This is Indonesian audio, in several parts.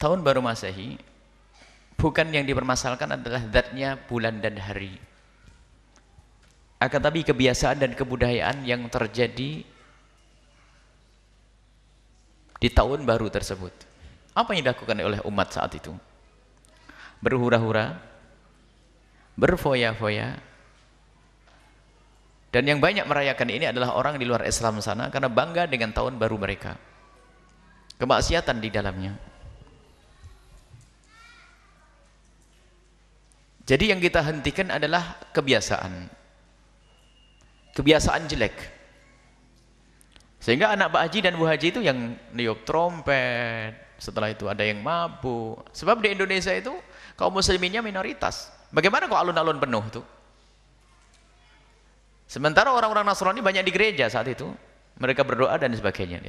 tahun baru Masehi bukan yang dipermasalahkan adalah zatnya bulan dan hari, akan tapi kebiasaan dan kebudayaan yang terjadi di tahun baru tersebut. Apa yang dilakukan oleh umat saat itu? Berhura-hura, berfoya-foya, dan yang banyak merayakan ini adalah orang di luar Islam sana karena bangga dengan tahun baru mereka. Kemaksiatan di dalamnya. Jadi yang kita hentikan adalah kebiasaan. Kebiasaan jelek. Sehingga anak Pak Haji dan Bu Haji itu yang niup trompet, setelah itu ada yang mabuk. Sebab di Indonesia itu kaum musliminnya minoritas. Bagaimana kok alun-alun penuh tuh? Sementara orang-orang Nasrani banyak di gereja saat itu. Mereka berdoa dan sebagainya.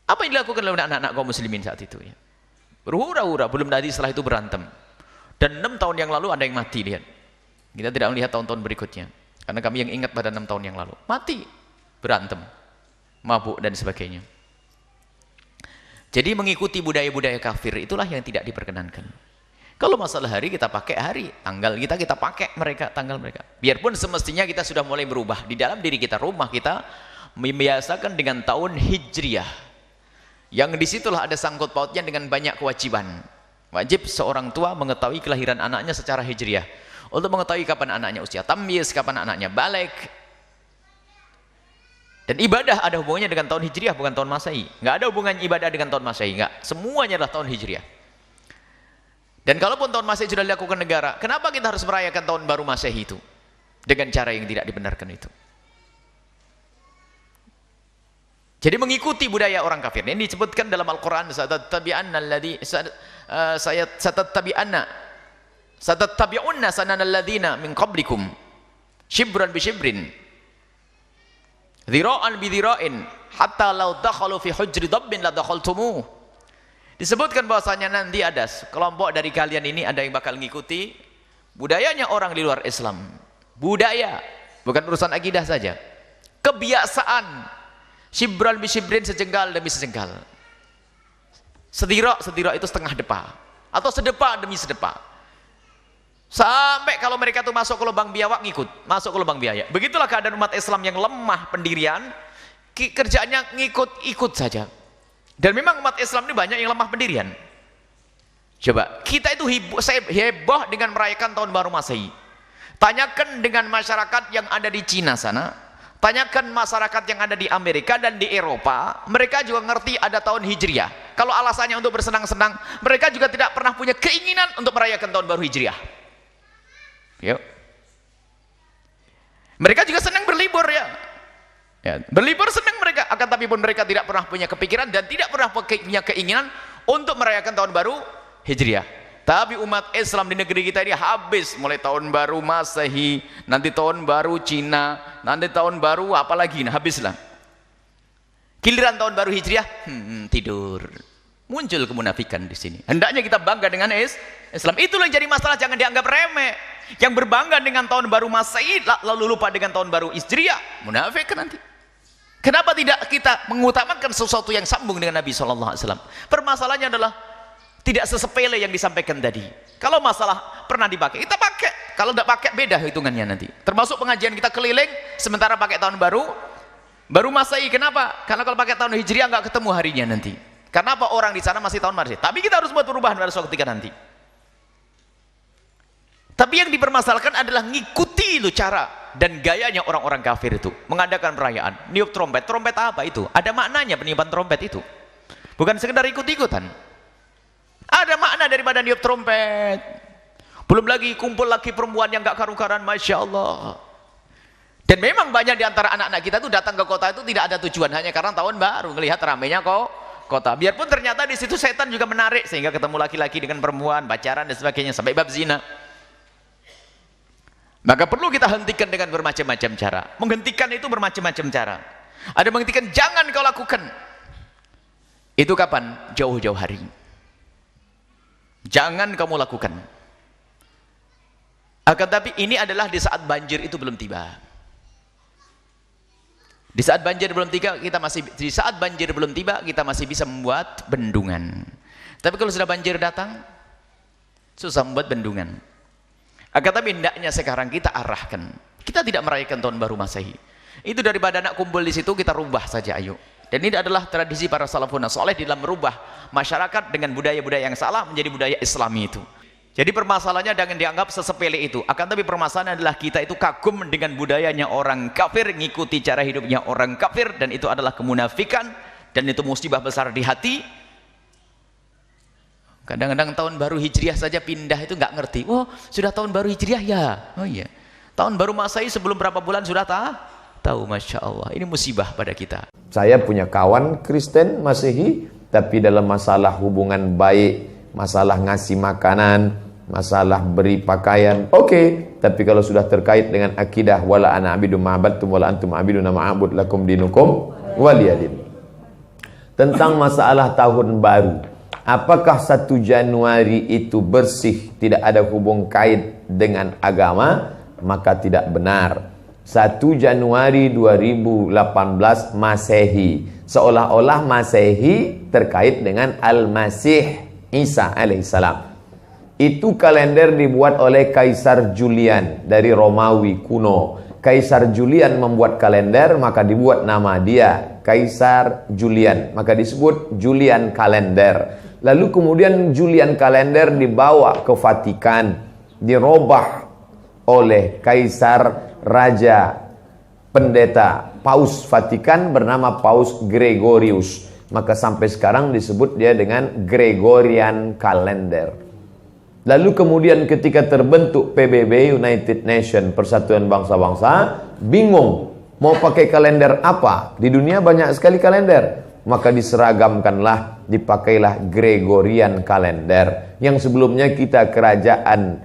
Apa yang dilakukan oleh anak-anak kaum muslimin saat itu? Ya? Berhura-hura, belum tadi setelah itu berantem. Dan 6 tahun yang lalu ada yang mati, lihat. Kita tidak melihat tahun-tahun berikutnya. Karena kami yang ingat pada 6 tahun yang lalu. Mati, berantem, mabuk dan sebagainya. Jadi mengikuti budaya-budaya kafir itulah yang tidak diperkenankan. Kalau masalah hari, kita pakai hari, tanggal kita pakai mereka, tanggal mereka. Biarpun semestinya kita sudah mulai berubah di dalam diri kita, rumah kita membiasakan dengan tahun Hijriah. Yang disitulah ada sangkut pautnya dengan banyak kewajiban. Wajib seorang tua mengetahui kelahiran anaknya secara Hijriah, untuk mengetahui kapan anaknya usia tamyiz, kapan anaknya balik. Dan ibadah ada hubungannya dengan tahun Hijriah, bukan tahun Masehi. Nggak ada hubungannya ibadah dengan tahun Masehi, nggak. Semuanya adalah tahun Hijriah. Dan kalaupun tahun Masehi sudah dilakukan negara, kenapa kita harus merayakan tahun baru Masehi itu dengan cara yang tidak dibenarkan itu? Jadi mengikuti budaya orang kafir. Ini disebutkan dalam Al-Quran, satattabi'unna sananal ladzina min qablikum shibran bi shibrin dhira'an bi dhira'in hatta law dakhalu fi hujri dabbin la dakhaltumuh. Disebutkan bahwasanya nanti ada kelompok dari kalian ini ada yang bakal mengikuti budayanya orang di luar Islam. Budaya, bukan urusan akidah saja. Kebiasaan shibran bi shibrin, sejengkal demi sejengkal. Sedira itu setengah depa, atau sedepa demi sedepa. Sampai kalau mereka tuh masuk ke lubang biawak ngikut, masuk ke lubang biaya. Begitulah keadaan umat Islam yang lemah pendirian, kerjaannya ngikut-ikut saja. Dan memang umat Islam ini banyak yang lemah pendirian. Coba, kita itu heboh dengan merayakan tahun baru Masehi. Tanyakan dengan masyarakat yang ada di Cina sana, tanyakan masyarakat yang ada di Amerika dan di Eropa, mereka juga ngerti ada tahun Hijriah. Kalau alasannya untuk bersenang-senang, mereka juga tidak pernah punya keinginan untuk merayakan tahun baru Hijriah. Yuk. Mereka juga senang berlibur ya. Berlibur senang mereka, akan tapi pun mereka tidak pernah punya kepikiran dan tidak pernah punya keinginan untuk merayakan tahun baru Hijriah. Tapi umat Islam di negeri kita ini habis mulai tahun baru Masehi, nanti tahun baru Cina, nanti tahun baru apalagi, nah habislah. Giliran tahun baru Hijriah, tidur. Muncul kemunafikan di sini. Hendaknya kita bangga dengan Islam. Itulah yang jadi masalah, jangan dianggap remeh. Yang berbangga dengan tahun baru Masehi lalu lupa dengan tahun baru Hijriah, munafik kan nanti. Kenapa tidak kita mengutamakan sesuatu yang sambung dengan Nabi SAW? Permasalahannya adalah tidak sesepele yang disampaikan tadi. Kalau masalah pernah dipakai, kita pakai. Kalau tidak pakai, beda hitungannya nanti. Termasuk pengajian kita keliling, sementara pakai tahun baru Masehi. Kenapa? Karena kalau pakai tahun Hijriah nggak ketemu harinya nanti. Karena apa? Orang di sana masih tahun Masehi. Tapi kita harus buat perubahan pada suatu ketika nanti. Tapi yang dipermasalahkan adalah ngikuti itu cara dan gayanya orang-orang kafir itu mengadakan perayaan, niup trompet. Trompet apa itu? Ada maknanya peniupan trompet itu. Bukan sekedar ikut-ikutan. Ada makna daripada niup trompet. Belum lagi kumpul laki perempuan yang gak karu-karuan, Masya Allah. Dan memang banyak di antara anak-anak kita tuh datang ke kota itu tidak ada tujuan, hanya karena tahun baru ngelihat ramainya kok kota. Biarpun ternyata di situ setan juga menarik sehingga ketemu laki-laki dengan perempuan, pacaran dan sebagainya sampai bab zina. Maka perlu kita hentikan dengan bermacam-macam cara. Menghentikan itu bermacam-macam cara. Ada menghentikan, jangan kau lakukan. Itu kapan? Jauh-jauh hari. Jangan kamu lakukan. Akan tapi ini adalah di saat banjir itu belum tiba. Di saat banjir belum tiba, kita masih bisa membuat bendungan. Tapi kalau sudah banjir datang, susah membuat bendungan. Akan tapi hendaknya sekarang kita arahkan. Kita tidak merayakan tahun baru Masehi. Itu daripada anak kumpul di situ, kita rubah saja, ayo. Dan ini adalah tradisi para salafun saleh di dalam merubah masyarakat dengan budaya-budaya yang salah menjadi budaya Islami itu. Jadi permasalahannya jangan dianggap sesepele itu. Akan tapi permasalahannya adalah kita itu kagum dengan budayanya orang kafir, ngikuti cara hidupnya orang kafir, dan itu adalah kemunafikan, dan itu musibah besar di hati. Kadang-kadang tahun baru Hijriah saja pindah itu nggak ngerti. Oh, sudah tahun baru Hijriah ya? Oh iya. Tahun baru Masehi sebelum berapa bulan sudah tahu, Masya Allah. Ini musibah pada kita. Saya punya kawan Kristen Masehi, tapi dalam masalah hubungan baik, masalah ngasih makanan, masalah beri pakaian, oke. Tapi kalau sudah terkait dengan akidah, wala ana abidu ma'abadtum wala antum abiduna ma'abud lakum dinukum waliyadin. Tentang masalah tahun baru, apakah 1 Januari itu bersih, tidak ada hubung kait dengan agama? Maka tidak benar. 1 Januari 2018 Masehi, seolah-olah Masehi terkait dengan Al-Masih Isa alaihissalam. Itu kalender dibuat oleh Kaisar Julian dari Romawi kuno. Kaisar Julian membuat kalender, maka dibuat nama dia Kaisar Julian, maka disebut Julian kalender. Lalu kemudian Julian kalender dibawa ke Vatikan, dirubah oleh Kaisar Raja Pendeta Paus Vatikan bernama Paus Gregorius. Maka sampai sekarang disebut dia dengan Gregorian Calendar. Lalu kemudian ketika terbentuk PBB, United Nation, Persatuan Bangsa-Bangsa, bingung mau pakai kalender apa? Di dunia banyak sekali kalender. Maka diseragamkanlah, dipakailah Gregorian Calendar. Yang sebelumnya kita kerajaan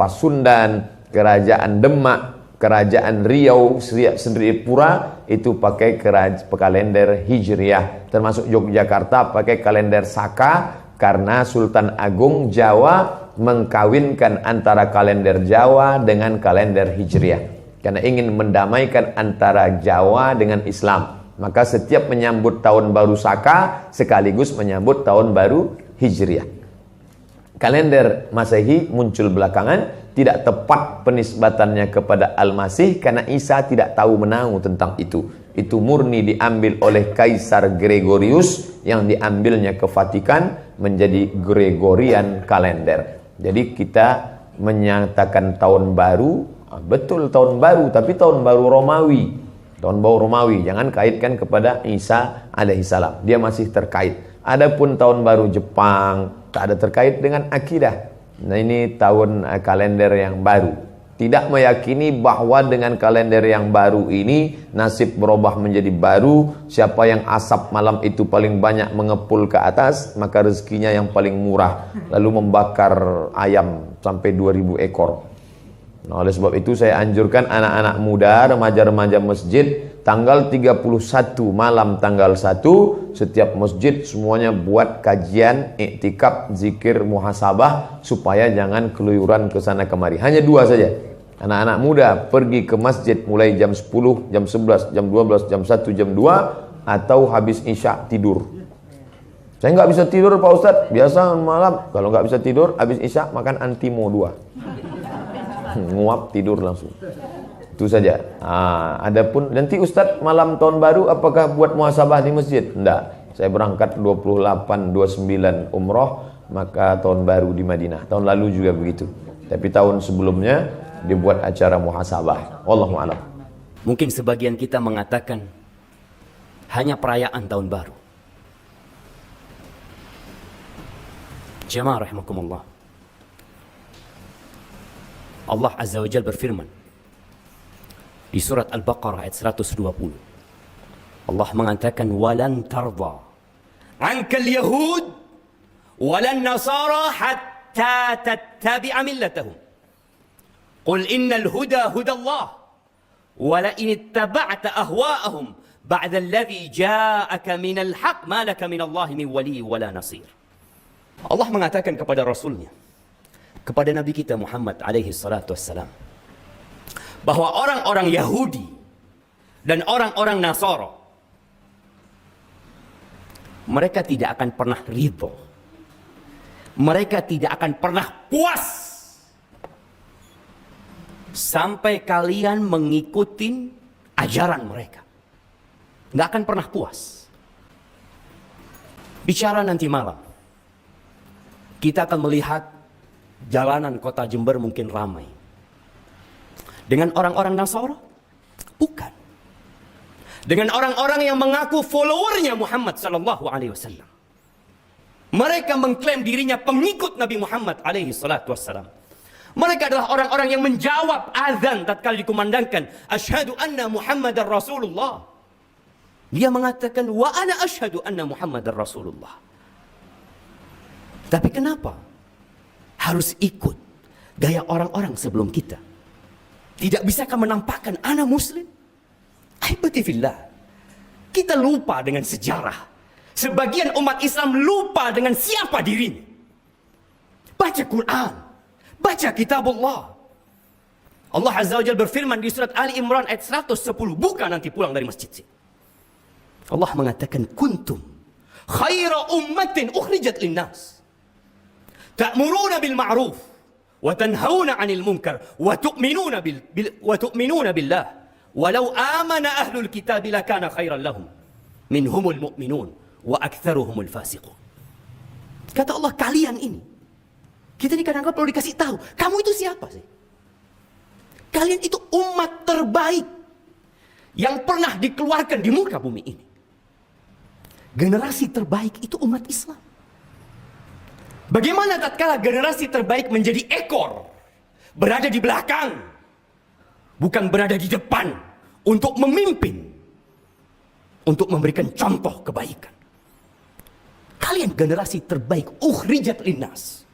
Pasundan, kerajaan Demak, kerajaan Riau, Sendripura itu pakai kalender Hijriah. Termasuk Yogyakarta pakai kalender Saka, karena Sultan Agung Jawa mengkawinkan antara kalender Jawa dengan kalender Hijriah, karena ingin mendamaikan antara Jawa dengan Islam. Maka setiap menyambut tahun baru Saka sekaligus menyambut tahun baru Hijriah. Kalender Masehi muncul belakangan, tidak tepat penisbatannya kepada Al-Masih karena Isa tidak tahu menahu tentang itu. Itu murni diambil oleh Kaisar Gregorius yang diambilnya ke Vatikan menjadi Gregorian kalender. Jadi kita menyatakan tahun baru, betul tahun baru, tapi tahun baru Romawi. Tahun baru Romawi, jangan kaitkan kepada Isa alaihissalam. Dia masih terkait. Adapun tahun baru Jepang tak ada terkait dengan akidah. Nah, ini tahun kalender yang baru. Tidak meyakini bahwa dengan kalender yang baru ini nasib berubah menjadi baru. Siapa yang asap malam itu paling banyak mengepul ke atas, maka rezekinya yang paling murah. Lalu membakar ayam sampai 2000 ekor. Nah, oleh sebab itu saya anjurkan anak-anak muda, remaja-remaja masjid, tanggal 31 malam tanggal 1 setiap masjid semuanya buat kajian, iktikaf, zikir, muhasabah supaya jangan keluyuran ke sana kemari. Hanya 2 saja. Anak-anak muda pergi ke masjid mulai jam 10, jam 11, jam 12, jam 1, jam 2 atau habis isya tidur. Saya nggak bisa tidur Pak Ustadz, biasa malam kalau nggak bisa tidur habis isya makan antimo 2. Nguap tidur langsung. Itu saja. Adapun nanti Ustadz malam tahun baru apakah buat muhasabah di masjid? Enggak. Saya berangkat 28, 29 umroh, maka tahun baru di Madinah. Tahun lalu juga begitu. Tapi tahun sebelumnya dibuat acara muhasabah. Wallahu a'lam. Mungkin sebagian kita mengatakan hanya perayaan tahun baru. Jemaah rahimakumullah. Allah Azza wa Jalla berfirman di surat Al-Baqarah ayat 120. Allah mengatakan walan tarda anka al-yahud walan nasara hatta tattabi'a millatahum. Qul innal huda hudallah wa la in ittaba'ta ahwa'ahum ba'da alladhi ja'aka minal haqq ma laka minallahi min wali wala nasir. Allah mengatakan kepada Rasulnya, kepada Nabi kita Muhammad alaihi salatu wassalam, bahwa orang-orang Yahudi dan orang-orang Nasara mereka tidak akan pernah ridho Mereka tidak akan pernah puas sampai kalian mengikuti ajaran mereka. Nggak akan pernah puas. Bicara nanti malam, kita akan melihat jalanan kota Jember mungkin ramai dengan orang-orang Nasara? Bukan. Dengan orang-orang yang mengaku followernya Muhammad sallallahu alaihi wasallam. Mereka mengklaim dirinya pengikut Nabi Muhammad alaihi salatu wassalam. Mereka adalah orang-orang yang menjawab azan tatkala dikumandangkan, asyhadu anna Muhammadar Rasulullah. Dia mengatakan, wa ana asyhadu anna Muhammadar Rasulullah. Tapi kenapa harus ikut gaya orang-orang sebelum kita? Tidak bisakah menampakkan ana muslim? Ahibati fillah. Kita lupa dengan sejarah. Sebagian umat Islam lupa dengan siapa dirinya. Baca Quran, baca kitabullah. Allah Azza wa Jalla berfirman di surat Ali Imran ayat 110. Buka nanti pulang dari masjid sini. Allah mengatakan, kuntum khaira ummatin ukhrijat linnas. Ta'muruna bil ma'ruf wa tanhauna 'anil munkar wa tu'minuna billah. Walau amana ahlul kitab lakana khairan lahum minhumul mu'minun wa aktsaruhumul fasiqun. Kata Allah, kalian ini, kita ini kadang-kadang perlu dikasih tahu, kamu itu siapa sih? Kalian itu umat terbaik yang pernah dikeluarkan di muka bumi ini. Generasi terbaik itu umat Islam. Bagaimana tatkala generasi terbaik menjadi ekor, berada di belakang, bukan berada di depan untuk memimpin, untuk memberikan contoh kebaikan. Kalian generasi terbaik, ukhrijat linnas,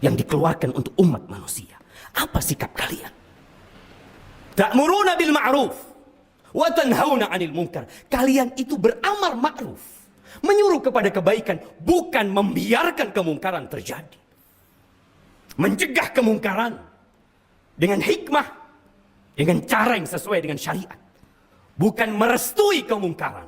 yang dikeluarkan untuk umat manusia. Apa sikap kalian? Ta'muruna bil ma'ruf wa tanhauna 'anil munkar. Kalian itu beramar ma'ruf, menyuruh kepada kebaikan, bukan membiarkan kemungkaran terjadi. Mencegah kemungkaran dengan hikmah, dengan cara yang sesuai dengan syariat. Bukan merestui kemungkaran,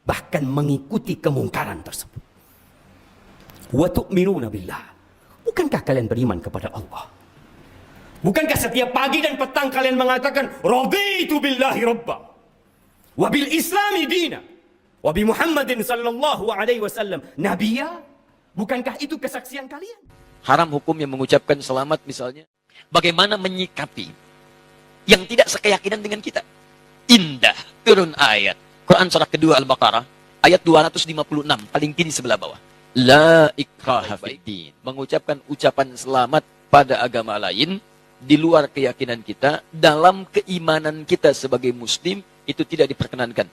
bahkan mengikuti kemungkaran tersebut. Wa tu'minuna billah. Bukankah kalian beriman kepada Allah? Bukankah setiap pagi dan petang kalian mengatakan, raditu billahi rabba wa bil islami dina wa bi Muhammadin sallallahu alaihi wasallam nabiyya? Bukankah itu kesaksian kalian? Haram hukum yang mengucapkan selamat misalnya. Bagaimana menyikapi yang tidak sekeyakinan dengan kita? Indah turun ayat Quran surah kedua Al-Baqarah ayat 256 paling kiri sebelah bawah. La ikraha fiddin. Mengucapkan ucapan selamat pada agama lain di luar keyakinan kita, dalam keimanan kita sebagai muslim, itu tidak diperkenankan.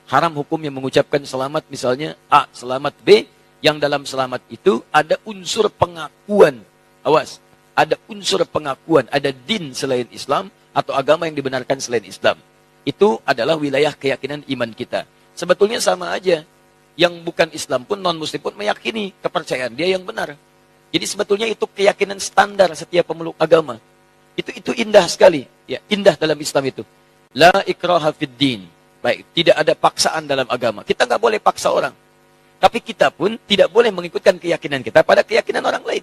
Haram hukum yang mengucapkan selamat misalnya A, selamat B, yang dalam selamat itu ada unsur pengakuan. Awas, ada unsur pengakuan, ada din selain Islam atau agama yang dibenarkan selain Islam. Itu adalah wilayah keyakinan iman kita. Sebetulnya sama aja. Yang bukan Islam pun, non-Muslim pun meyakini kepercayaan dia yang benar. Jadi sebetulnya itu keyakinan standar setiap pemeluk agama. Itu indah sekali. Ya, indah dalam Islam itu. La ikraha fid din. Baik, tidak ada paksaan dalam agama. Kita nggak boleh paksa orang. Tapi kita pun tidak boleh mengikutkan keyakinan kita pada keyakinan orang lain.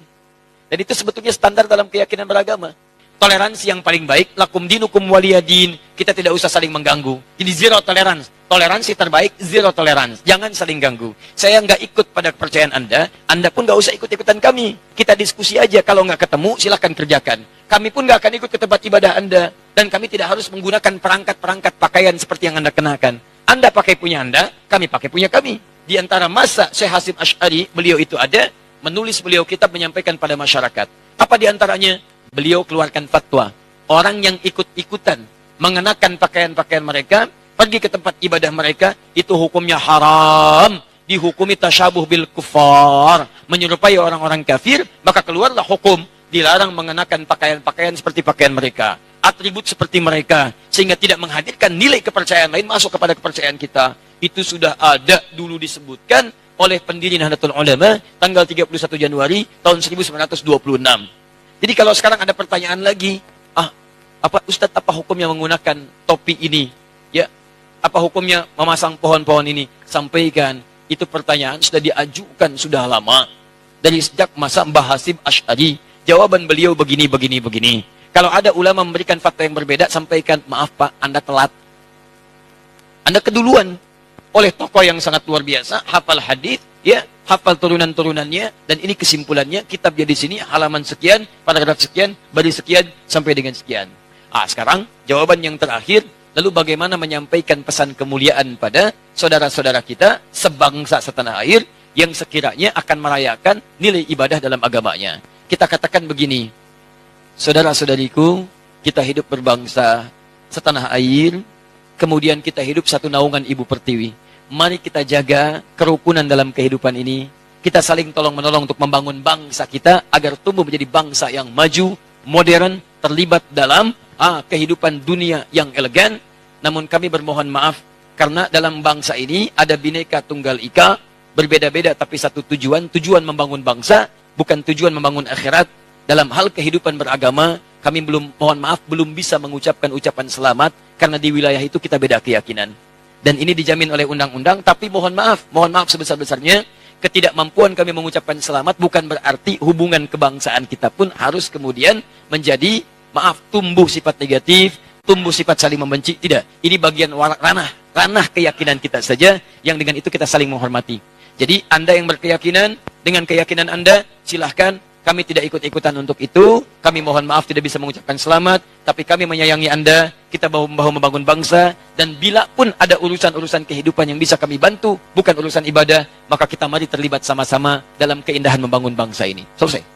Dan itu sebetulnya standar dalam keyakinan beragama. Toleransi yang paling baik, lakum dinukum waliyadin. Kita tidak usah saling mengganggu. Jadi zero tolerance. Toleransi terbaik, zero tolerance. Jangan saling ganggu. Saya nggak ikut pada kepercayaan Anda pun nggak usah ikut-ikutan kami. Kita diskusi aja. Kalau nggak ketemu, silahkan kerjakan. Kami pun nggak akan ikut ke tempat ibadah Anda. Dan kami tidak harus menggunakan perangkat-perangkat pakaian seperti yang Anda kenakan. Anda pakai punya Anda, kami pakai punya kami. Di antara masa Syekh Hasim Asy'ari, beliau itu ada, menulis beliau kitab menyampaikan pada masyarakat. Apa di antaranya? Beliau keluarkan fatwa. Orang yang ikut-ikutan mengenakan pakaian-pakaian mereka, pergi ke tempat ibadah mereka, itu hukumnya haram. Dihukumi tasyabuh bil kufar. Menyerupai orang-orang kafir, maka keluarlah hukum. Dilarang mengenakan pakaian-pakaian seperti pakaian mereka. Atribut seperti mereka. Sehingga tidak menghadirkan nilai kepercayaan lain masuk kepada kepercayaan kita. Itu sudah ada dulu disebutkan oleh pendiri Nahdlatul Ulama tanggal 31 Januari tahun 1926. Jadi kalau sekarang ada pertanyaan lagi, apa Ustadz, apa hukumnya menggunakan topi ini? Ya, apa hukumnya memasang pohon-pohon ini? Sampaikan, itu pertanyaan sudah diajukan sudah lama. dari sejak masa Mbah Hasyim Asy'ari. Jawaban beliau begini. Kalau ada ulama memberikan fatwa yang berbeda, sampaikan, maaf Pak, Anda telat. Anda keduluan oleh tokoh yang sangat luar biasa, hafal hadis, ya, hafal turunan-turunannya, dan ini kesimpulannya, kitab jadi sini, halaman sekian, paragraf sekian, baris sekian, sampai dengan sekian. Sekarang, jawaban yang terakhir, lalu bagaimana menyampaikan pesan kemuliaan pada saudara-saudara kita, sebangsa setanah air, yang sekiranya akan merayakan nilai ibadah dalam agamanya. Kita katakan begini, saudara-saudariku, kita hidup berbangsa setanah air, kemudian kita hidup satu naungan Ibu Pertiwi. Mari kita jaga kerukunan dalam kehidupan ini. Kita saling tolong-menolong untuk membangun bangsa kita agar tumbuh menjadi bangsa yang maju, modern, terlibat dalam kehidupan dunia yang elegan. Namun kami bermohon maaf karena dalam bangsa ini ada Bhinneka Tunggal Ika, berbeda-beda tapi satu tujuan membangun bangsa, bukan tujuan membangun akhirat. Dalam hal kehidupan beragama, kami mohon maaf, belum bisa mengucapkan ucapan selamat, karena di wilayah itu kita beda keyakinan. Dan ini dijamin oleh undang-undang, tapi mohon maaf sebesar-besarnya, ketidakmampuan kami mengucapkan selamat bukan berarti hubungan kebangsaan kita pun harus kemudian menjadi, tumbuh sifat negatif, tumbuh sifat saling membenci. Tidak, ini bagian ranah keyakinan kita saja, yang dengan itu kita saling menghormati. Jadi Anda yang berkeyakinan, dengan keyakinan Anda, silahkan. Kami tidak ikut-ikutan untuk itu. Kami mohon maaf tidak bisa mengucapkan selamat. Tapi kami menyayangi Anda. Kita bahu-membahu membangun bangsa. Dan bila pun ada urusan-urusan kehidupan yang bisa kami bantu, bukan urusan ibadah, maka kita mari terlibat sama-sama dalam keindahan membangun bangsa ini. Selesai.